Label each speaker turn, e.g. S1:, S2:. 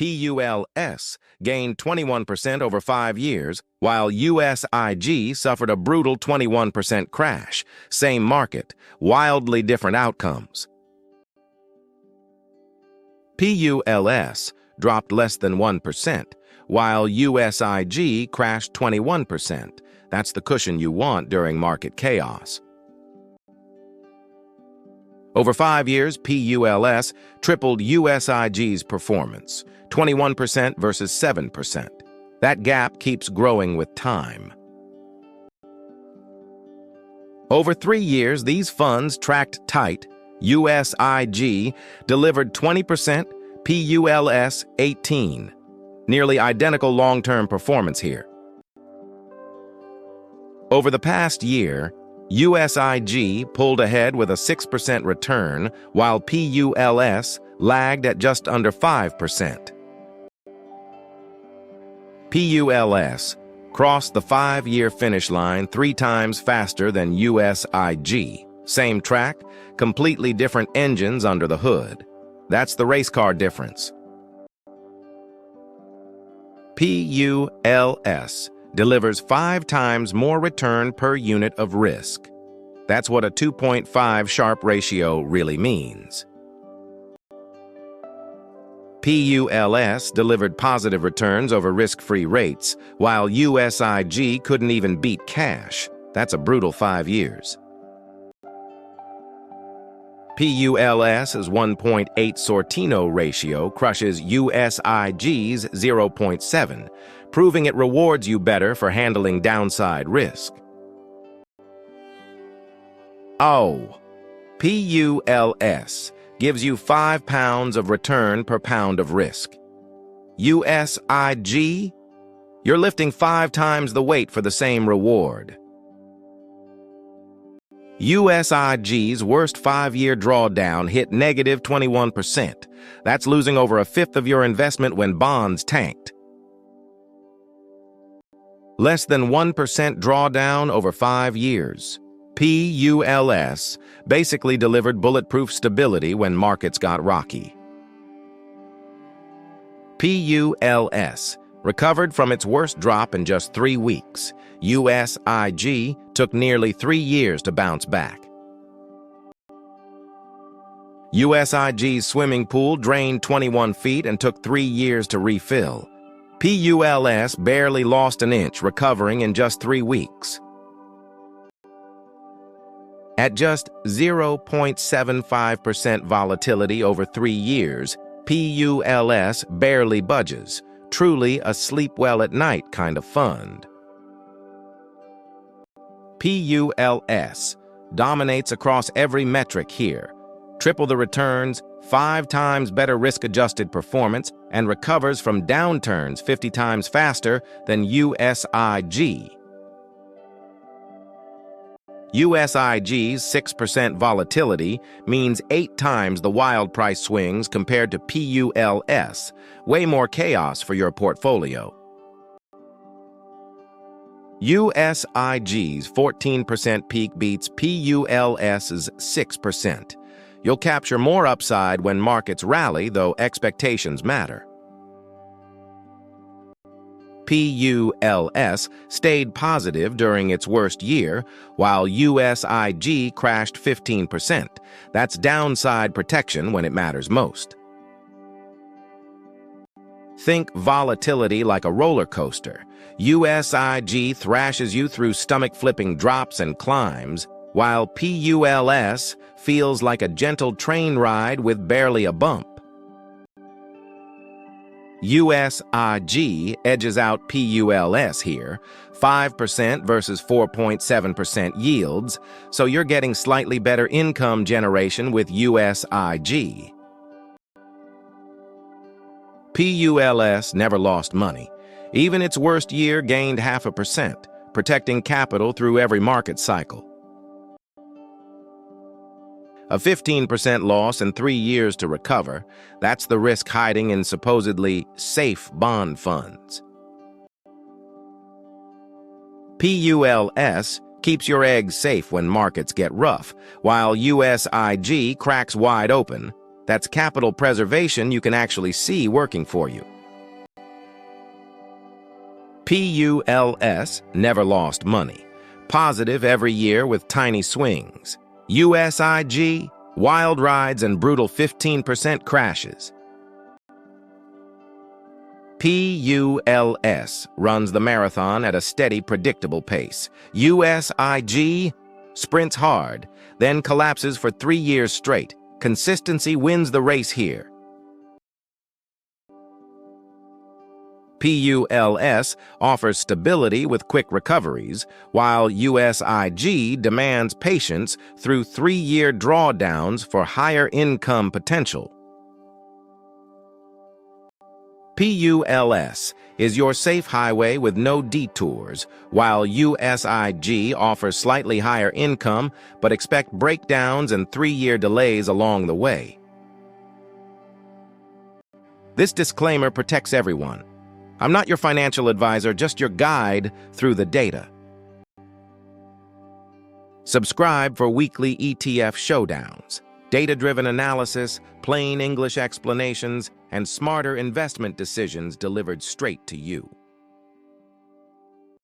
S1: PULS gained 21% over 5 years, while USIG suffered a brutal 21% crash. Same market, wildly different outcomes. PULS dropped less than 1%, while USIG crashed 21%. That's the cushion you want during market chaos. Over 5 years, PULS tripled USIG's performance, 21% versus 7%. That gap keeps growing with time. Over 3 years, these funds tracked tight. USIG delivered 20%, PULS 18%. Nearly identical long-term performance here. Over the past year, USIG pulled ahead with a 6% return, while PULS lagged at just under 5%. PULS crossed the 5-year finish line 3 times faster than USIG. Same track, completely different engines under the hood. That's the race car difference. PULS delivers 5 times more return per unit of risk. That's what a 2.5 Sharpe ratio really means. PULS delivered positive returns over risk-free rates, while USIG couldn't even beat cash. That's a brutal 5 years. PULS's 1.8 Sortino ratio crushes USIG's 0.7, proving it rewards you better for handling downside risk. Oh, PULS gives you 5 pounds of return per pound of risk. USIG, you're lifting 5 times the weight for the same reward. USIG's worst 5-year drawdown hit negative 21%. That's losing over a fifth of your investment when bonds tanked. Less than 1% drawdown over 5 years. PULS basically delivered bulletproof stability when markets got rocky. PULS recovered from its worst drop in just 3 weeks. USIG took nearly 3 years to bounce back. USIG's swimming pool drained 21 feet and took 3 years to refill. PULS barely lost an inch, recovering in just 3 weeks. At just 0.75% volatility over 3 years, PULS barely budges. Truly a sleep well at night kind of fund. PULS dominates across every metric here. Triple the returns, 5 times better risk-adjusted performance, and recovers from downturns 50 times faster than USIG. USIG's 6% volatility means 8 times the wild price swings compared to PULS, way more chaos for your portfolio. USIG's 14% peak beats PULS's 6%. You'll capture more upside when markets rally, though expectations matter. PULS stayed positive during its worst year, while USIG crashed 15%. That's downside protection when it matters most. Think volatility like a roller coaster. USIG thrashes you through stomach-flipping drops and climbs, while PULS feels like a gentle train ride with barely a bump. USIG edges out PULS here, 5% versus 4.7% yields, so you're getting slightly better income generation with USIG. PULS never lost money. Even its worst year gained 0.5%, protecting capital through every market cycle. A 15% loss and 3 years to recover, that's the risk hiding in supposedly safe bond funds. PULS keeps your eggs safe when markets get rough, while USIG cracks wide open. That's capital preservation you can actually see working for you. PULS, never lost money. Positive every year with tiny swings. USIG, wild rides and brutal 15% crashes. PULS runs the marathon at a steady, predictable pace. USIG sprints hard, then collapses for 3 years straight. Consistency wins the race here. PULS offers stability with quick recoveries, while USIG demands patience through 3-year drawdowns for higher income potential. PULS is your safe highway with no detours, while USIG offers slightly higher income but expect breakdowns and 3-year delays along the way. This disclaimer protects everyone. I'm not your financial advisor, just your guide through the data. Subscribe for weekly ETF showdowns, data-driven analysis, plain English explanations, and smarter investment decisions delivered straight to you.